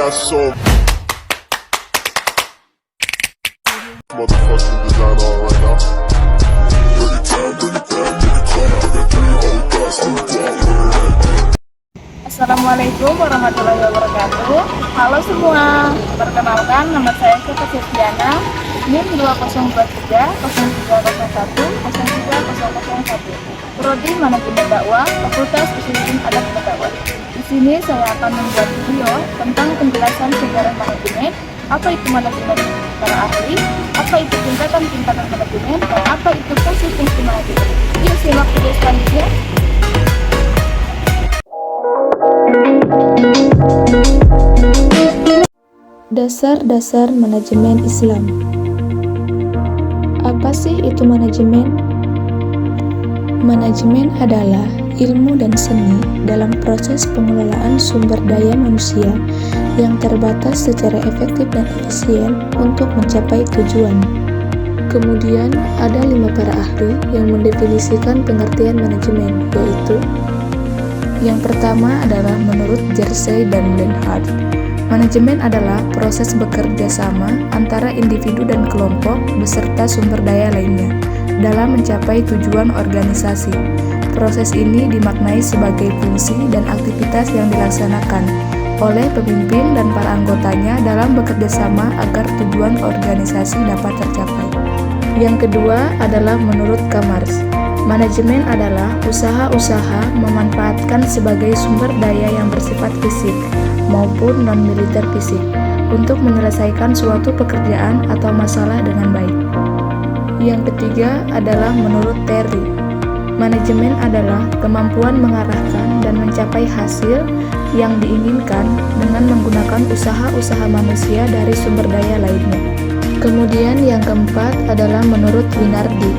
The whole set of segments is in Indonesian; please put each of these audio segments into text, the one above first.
got so motherfucking design on right now. Bring it down, bring it down, bring it down. I got 3 old guys to walk. Assalamualaikum warahmatullahi wabarakatuh. Halo semua, perkenalkan nama saya Siti Setiana, NIM 2023 0301 03001, Prodi Manajemen Dakwah, Fakultas Usuluddin Adab Dakwah. Di sini saya akan membuat video tentang penjelasan sejarah manajemen, apa itu manajemen para ahli, apa itu tingkatan-tingkatan manajemen, dan apa itu fungsi-fungsi manajemen. Yuk simak video selanjutnya. Dasar-dasar manajemen Islam. Apa sih itu manajemen? Manajemen adalah ilmu dan seni dalam proses pengelolaan sumber daya manusia yang terbatas secara efektif dan efisien untuk mencapai tujuan. Kemudian ada 5 para ahli yang mendefinisikan pengertian manajemen, yaitu yang pertama adalah menurut Jersey dan Lenhart. Manajemen adalah proses bekerja sama antara individu dan kelompok beserta sumber daya lainnya dalam mencapai tujuan organisasi. Proses ini dimaknai sebagai fungsi dan aktivitas yang dilaksanakan oleh pemimpin dan para anggotanya dalam bekerja sama agar tujuan organisasi dapat tercapai. Yang kedua adalah menurut Kamars. Manajemen adalah usaha-usaha memanfaatkan sebagai sumber daya yang bersifat fisik maupun non-militer fisik untuk menyelesaikan suatu pekerjaan atau masalah dengan baik. Yang ketiga adalah menurut Terry. Manajemen adalah kemampuan mengarahkan dan mencapai hasil yang diinginkan dengan menggunakan usaha-usaha manusia dari sumber daya lainnya. Kemudian yang keempat adalah menurut Winardi.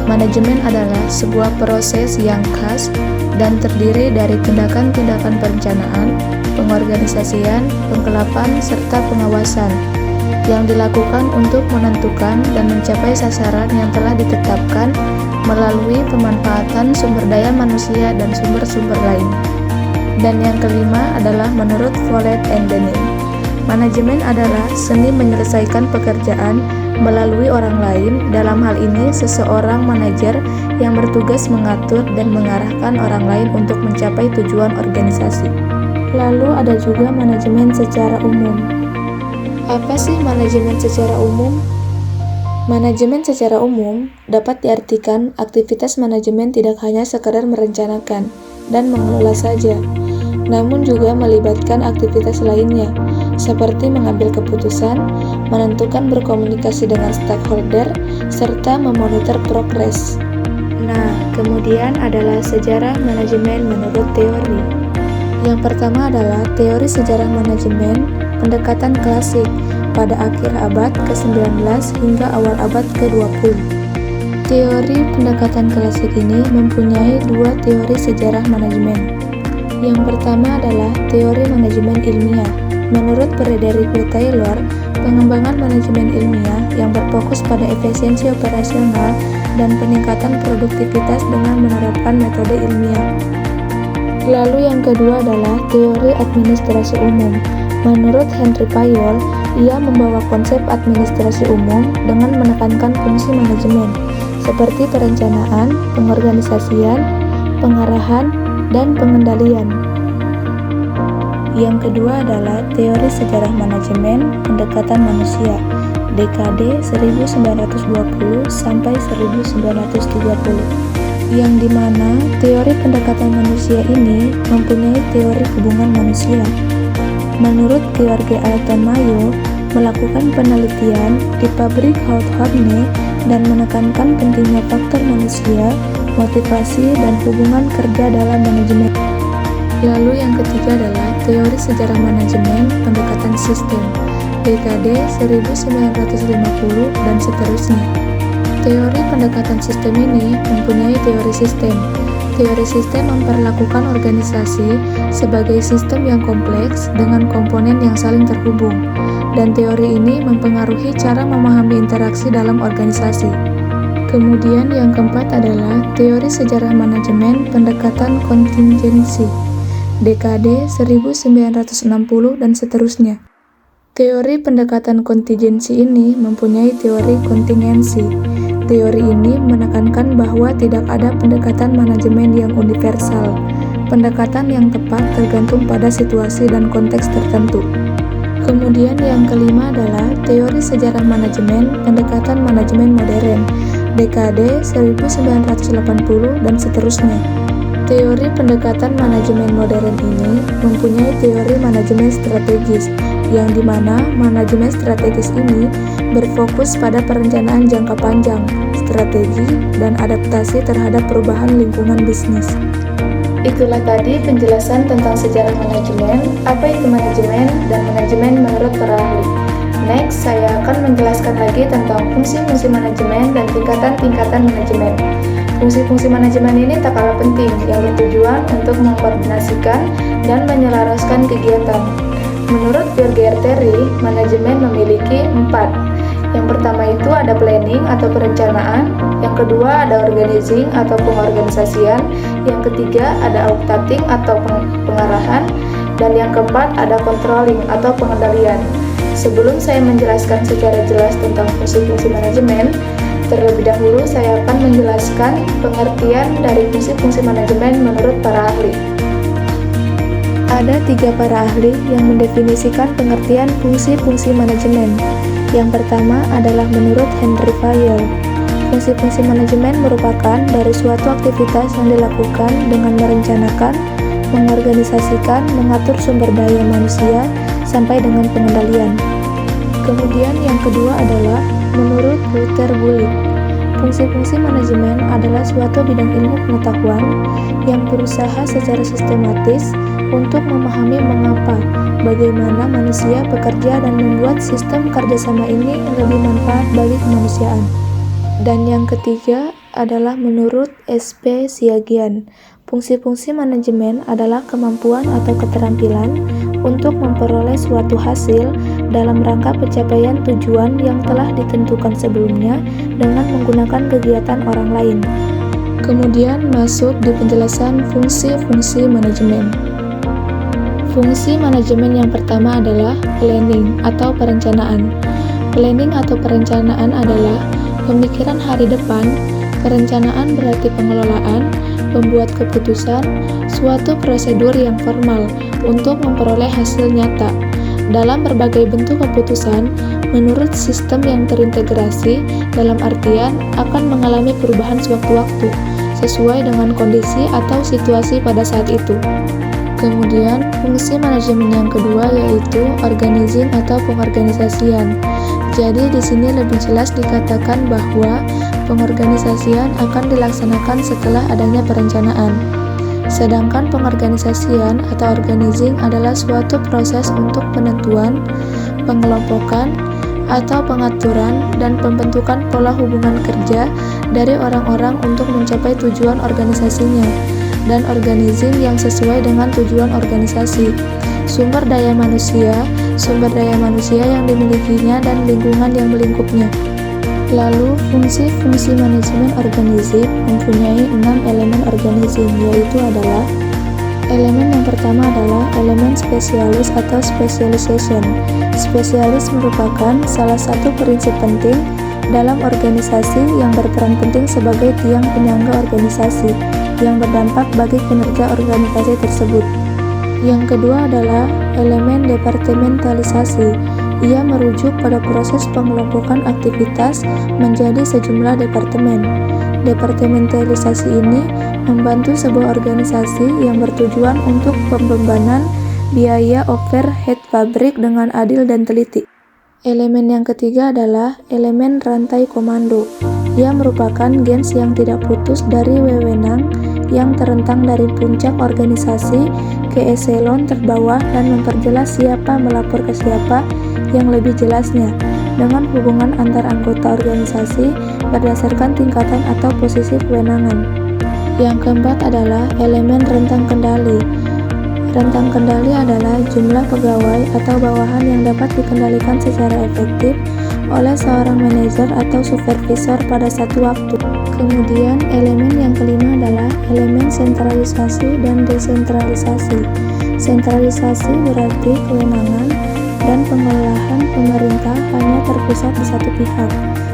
Manajemen adalah sebuah proses yang khas dan terdiri dari tindakan-tindakan perencanaan, pengorganisasian, penggelapan, serta pengawasan yang dilakukan untuk menentukan dan mencapai sasaran yang telah ditetapkan melalui pemanfaatan sumber daya manusia dan sumber-sumber lain. Dan yang kelima adalah menurut Follett and Denning. Manajemen adalah seni menyelesaikan pekerjaan melalui orang lain, dalam hal ini seseorang manajer yang bertugas mengatur dan mengarahkan orang lain untuk mencapai tujuan organisasi. Lalu ada juga manajemen secara umum. Apa sih manajemen secara umum? Manajemen secara umum dapat diartikan aktivitas manajemen tidak hanya sekadar merencanakan dan mengelola saja, namun juga melibatkan aktivitas lainnya, seperti mengambil keputusan, menentukan berkomunikasi dengan stakeholder, serta memonitor progres. Nah, kemudian adalah sejarah manajemen menurut teori. Yang pertama adalah teori sejarah manajemen pendekatan klasik pada akhir abad ke-19 hingga awal abad ke-20. Teori pendekatan klasik ini mempunyai 2 teori sejarah manajemen. Yang pertama adalah teori manajemen ilmiah. Menurut Frederick Taylor, pengembangan manajemen ilmiah yang berfokus pada efisiensi operasional dan peningkatan produktivitas dengan menerapkan metode ilmiah. Lalu yang kedua adalah teori administrasi umum. Menurut Henry Fayol, ia membawa konsep administrasi umum dengan menekankan fungsi manajemen, seperti perencanaan, pengorganisasian, pengarahan, dan pengendalian. Yang kedua adalah teori sejarah manajemen pendekatan manusia, dekade 1920 sampai 1930, yang dimana teori pendekatan manusia ini mempunyai teori hubungan manusia. Menurut keluarga Alton Mayo, melakukan penelitian di pabrik Hawthorne dan menekankan pentingnya faktor manusia, motivasi, dan hubungan kerja dalam manajemen. Lalu yang ketiga adalah teori sejarah manajemen pendekatan sistem, dekade 1950 dan seterusnya. Teori pendekatan sistem ini mempunyai teori sistem. Teori sistem memperlakukan organisasi sebagai sistem yang kompleks dengan komponen yang saling terhubung, dan teori ini mempengaruhi cara memahami interaksi dalam organisasi. Kemudian yang keempat adalah teori sejarah manajemen pendekatan kontingensi, dekade 1960 dan seterusnya. Teori pendekatan kontingensi ini mempunyai teori kontingensi. Teori ini menekankan bahwa tidak ada pendekatan manajemen yang universal. Pendekatan yang tepat tergantung pada situasi dan konteks tertentu. Kemudian yang kelima adalah teori sejarah manajemen, pendekatan manajemen modern, dekade 1980 dan seterusnya. Teori pendekatan manajemen modern ini mempunyai teori manajemen strategis, yang dimana manajemen strategis ini berfokus pada perencanaan jangka panjang, strategi, dan adaptasi terhadap perubahan lingkungan bisnis. Itulah tadi penjelasan tentang sejarah manajemen, apa itu manajemen, dan manajemen menurut para ahli. Next, saya akan menjelaskan lagi tentang fungsi-fungsi manajemen dan tingkatan-tingkatan manajemen. Fungsi-fungsi manajemen ini tak kalah penting, yang bertujuan untuk mengkoordinasikan dan menyelaraskan kegiatan. Menurut Berger Terry, manajemen memiliki 4. Yang pertama itu ada planning atau perencanaan, yang kedua ada organizing atau pengorganisasian, yang ketiga ada outputting atau pengarahan, dan yang keempat ada controlling atau pengendalian. Sebelum saya menjelaskan secara jelas tentang fungsi-fungsi manajemen, terlebih dahulu saya akan menjelaskan pengertian dari fungsi-fungsi manajemen menurut para ahli. Ada 3 para ahli yang mendefinisikan pengertian fungsi-fungsi manajemen. Yang pertama adalah menurut Henry Fayol. Fungsi-fungsi manajemen merupakan dari suatu aktivitas yang dilakukan dengan merencanakan, mengorganisasikan, mengatur sumber daya manusia, sampai dengan pengendalian. Kemudian yang kedua adalah menurut Luther Bullitt. Fungsi-fungsi manajemen adalah suatu bidang ilmu pengetahuan yang berusaha secara sistematis untuk memahami mengapa, bagaimana manusia bekerja dan membuat sistem kerjasama ini lebih manfaat bagi kemanusiaan. Dan yang ketiga adalah menurut S.P. Siagian. Fungsi-fungsi manajemen adalah kemampuan atau keterampilan untuk memperoleh suatu hasil dalam rangka pencapaian tujuan yang telah ditentukan sebelumnya dengan menggunakan kegiatan orang lain. Kemudian masuk di penjelasan fungsi-fungsi manajemen. Fungsi manajemen yang pertama adalah planning atau perencanaan. Planning atau perencanaan adalah pemikiran hari depan. Perencanaan berarti pengelolaan, membuat keputusan, suatu prosedur yang formal untuk memperoleh hasil nyata. Dalam berbagai bentuk keputusan, menurut sistem yang terintegrasi, dalam artian akan mengalami perubahan sewaktu-waktu, sesuai dengan kondisi atau situasi pada saat itu. Kemudian, fungsi manajemen yang kedua yaitu organizing atau pengorganisasian. Jadi di sini lebih jelas dikatakan bahwa pengorganisasian akan dilaksanakan setelah adanya perencanaan. Sedangkan pengorganisasian atau organizing adalah suatu proses untuk penentuan, pengelompokan, atau pengaturan dan pembentukan pola hubungan kerja dari orang-orang untuk mencapai tujuan organisasinya, dan organizing yang sesuai dengan tujuan organisasi. Sumber daya manusia yang dimilikinya dan lingkungan yang melingkupnya. Lalu, fungsi-fungsi manajemen organizing mempunyai 6 elemen organizing, yaitu adalah elemen yang pertama adalah elemen spesialis atau specialization. Spesialis merupakan salah satu prinsip penting dalam organisasi yang berperan penting sebagai tiang penyangga organisasi yang berdampak bagi kinerja organisasi tersebut. Yang kedua adalah elemen departementalisasi. Ia merujuk pada proses pengelompokan aktivitas menjadi sejumlah departemen. Departementalisasi ini membantu sebuah organisasi yang bertujuan untuk pembebanan biaya overhead pabrik dengan adil dan teliti. Elemen yang ketiga adalah elemen rantai komando. Ia merupakan gens yang tidak putus dari wewenang yang terentang dari puncak organisasi ke eselon terbawah dan memperjelas siapa melapor ke siapa yang lebih jelasnya dengan hubungan antar anggota organisasi berdasarkan tingkatan atau posisi kewenangan. Yang keempat adalah elemen rentang kendali. Rentang kendali adalah jumlah pegawai atau bawahan yang dapat dikendalikan secara efektif oleh seorang manajer atau supervisor pada satu waktu. Kemudian elemen yang kelima adalah elemen sentralisasi dan desentralisasi. Sentralisasi berarti kewenangan dan pengelolaan pemerintah hanya terpusat di satu pihak,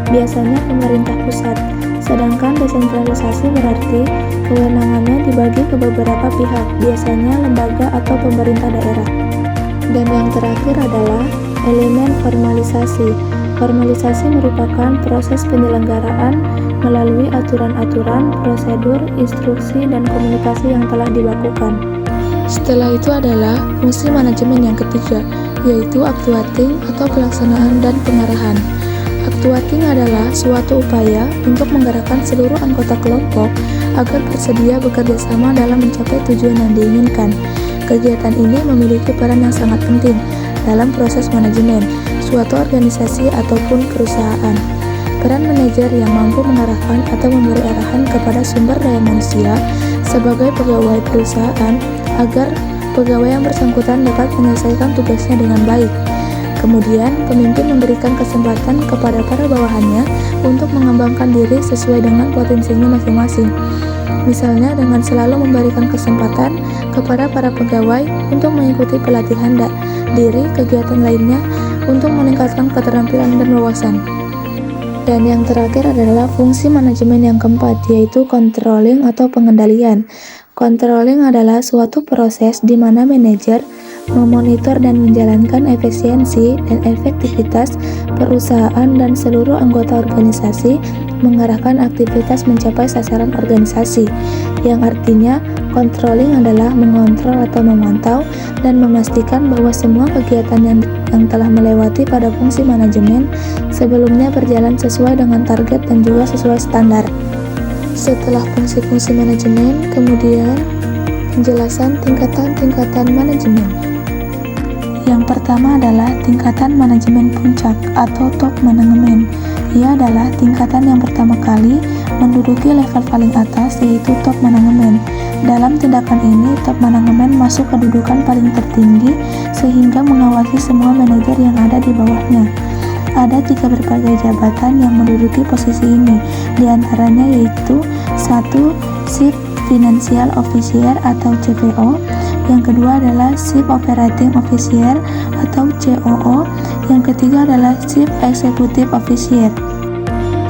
biasanya pemerintah pusat. Sedangkan desentralisasi berarti kewenangannya dibagi ke beberapa pihak, biasanya lembaga atau pemerintah daerah. Dan yang terakhir adalah elemen formalisasi. Formalisasi merupakan proses penyelenggaraan melalui aturan-aturan, prosedur, instruksi, dan komunikasi yang telah dilakukan. Setelah itu adalah fungsi manajemen yang ketiga, yaitu actuating atau pelaksanaan dan pengarahan. Actuating adalah suatu upaya untuk menggerakkan seluruh anggota kelompok agar bersedia bekerja sama dalam mencapai tujuan yang diinginkan. Kegiatan ini memiliki peran yang sangat penting dalam proses manajemen suatu organisasi ataupun perusahaan. Peran manajer yang mampu mengarahkan atau memberi arahan kepada sumber daya manusia sebagai pegawai perusahaan agar pegawai yang bersangkutan dapat menyelesaikan tugasnya dengan baik. Kemudian, pemimpin memberikan kesempatan kepada para bawahannya untuk mengembangkan diri sesuai dengan potensinya masing-masing. Misalnya dengan selalu memberikan kesempatan kepada para pegawai untuk mengikuti pelatihan diri kegiatan lainnya untuk meningkatkan keterampilan dan wawasan. Dan yang terakhir adalah fungsi manajemen yang keempat, yaitu controlling atau pengendalian. Controlling adalah suatu proses di mana manajer memonitor dan menjalankan efisiensi dan efektivitas perusahaan dan seluruh anggota organisasi mengarahkan aktivitas mencapai sasaran organisasi, yang artinya controlling adalah mengontrol atau memantau dan memastikan bahwa semua kegiatan yang telah melewati pada fungsi manajemen sebelumnya berjalan sesuai dengan target dan juga sesuai standar. Setelah fungsi-fungsi manajemen, kemudian penjelasan tingkatan-tingkatan manajemen. Yang pertama adalah tingkatan manajemen puncak atau top manajemen. Ia adalah tingkatan yang pertama kali menduduki level paling atas, yaitu top manajemen. Dalam tindakan ini, top manajemen masuk kedudukan paling tertinggi sehingga mengawasi semua manajer yang ada di bawahnya. Ada 3 berbagai jabatan yang menduduki posisi ini, diantaranya yaitu 1. Chief Financial Officer atau CFO, yang kedua adalah Chief Operating Officer atau COO, yang ketiga adalah Chief Executive Officer.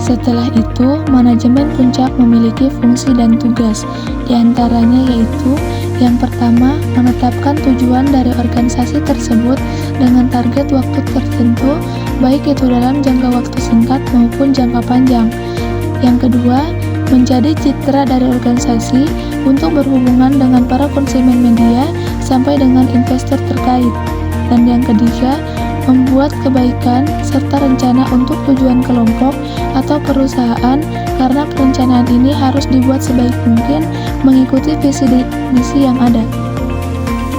Setelah itu, manajemen puncak memiliki fungsi dan tugas, diantaranya yaitu yang pertama, menetapkan tujuan dari organisasi tersebut dengan target waktu tertentu, baik itu dalam jangka waktu singkat maupun jangka panjang. Yang kedua, menjadi citra dari organisasi untuk berhubungan dengan para konsumen media sampai dengan investor terkait. Dan yang ketiga, membuat kebaikan serta rencana untuk tujuan kelompok atau perusahaan, karena perencanaan ini harus dibuat sebaik mungkin mengikuti visi misi yang ada.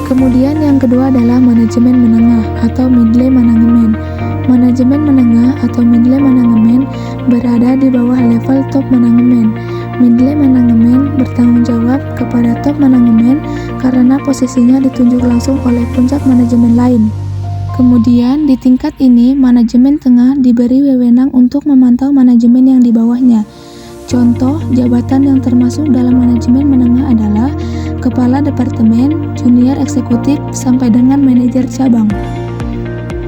Kemudian yang kedua adalah manajemen menengah atau middle management. Manajemen menengah atau middle management berada di bawah level top management. Middle management bertanggung jawab kepada top management karena posisinya ditunjuk langsung oleh puncak manajemen lain. Kemudian di tingkat ini, manajemen tengah diberi wewenang untuk memantau manajemen yang di bawahnya. Contoh jabatan yang termasuk dalam manajemen menengah adalah kepala departemen, junior eksekutif, sampai dengan manajer cabang.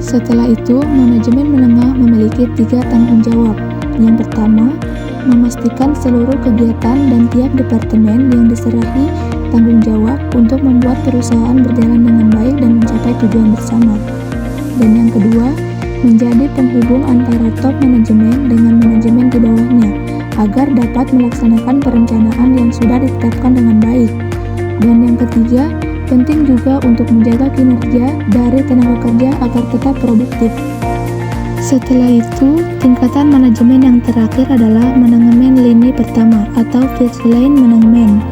Setelah itu, manajemen menengah memiliki 3 tanggung jawab. Yang pertama, memastikan seluruh kegiatan dan tiap departemen yang diserahi tanggung jawab untuk membuat perusahaan berjalan dengan baik dan mencapai tujuan bersama. Dan yang kedua, menjadi penghubung antara top manajemen dengan manajemen di bawahnya agar dapat melaksanakan perencanaan yang sudah ditetapkan dengan baik. Dan yang ketiga, penting juga untuk menjaga kinerja dari tenaga kerja agar tetap produktif. Setelah itu, tingkatan manajemen yang terakhir adalah manajemen lini pertama atau first line management.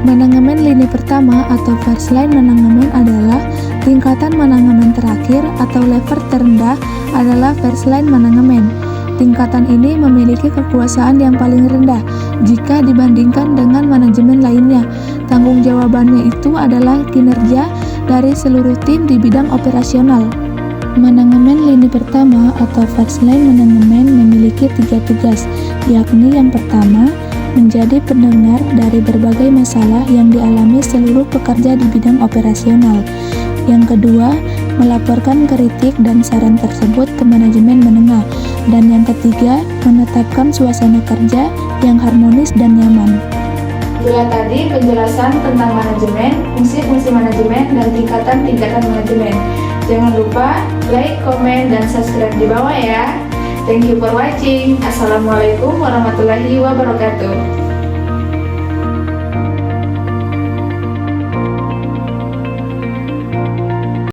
Manajemen lini pertama atau first line management adalah tingkatan manajemen terakhir atau level terendah adalah first line management. Tingkatan ini memiliki kekuasaan yang paling rendah jika dibandingkan dengan manajemen lainnya. Tanggung jawabannya itu adalah kinerja dari seluruh tim di bidang operasional. Manajemen lini pertama atau first line management memiliki 3 tugas, yakni yang pertama, menjadi pendengar dari berbagai masalah yang dialami seluruh pekerja di bidang operasional. Yang kedua, melaporkan kritik dan saran tersebut ke manajemen menengah. Dan yang ketiga, menetapkan suasana kerja yang harmonis dan nyaman. Itulah tadi penjelasan tentang manajemen, fungsi-fungsi manajemen, dan tingkatan-tingkatan manajemen. Jangan lupa like, komen, dan subscribe di bawah ya. Thank you for watching. Assalamualaikum warahmatullahi wabarakatuh.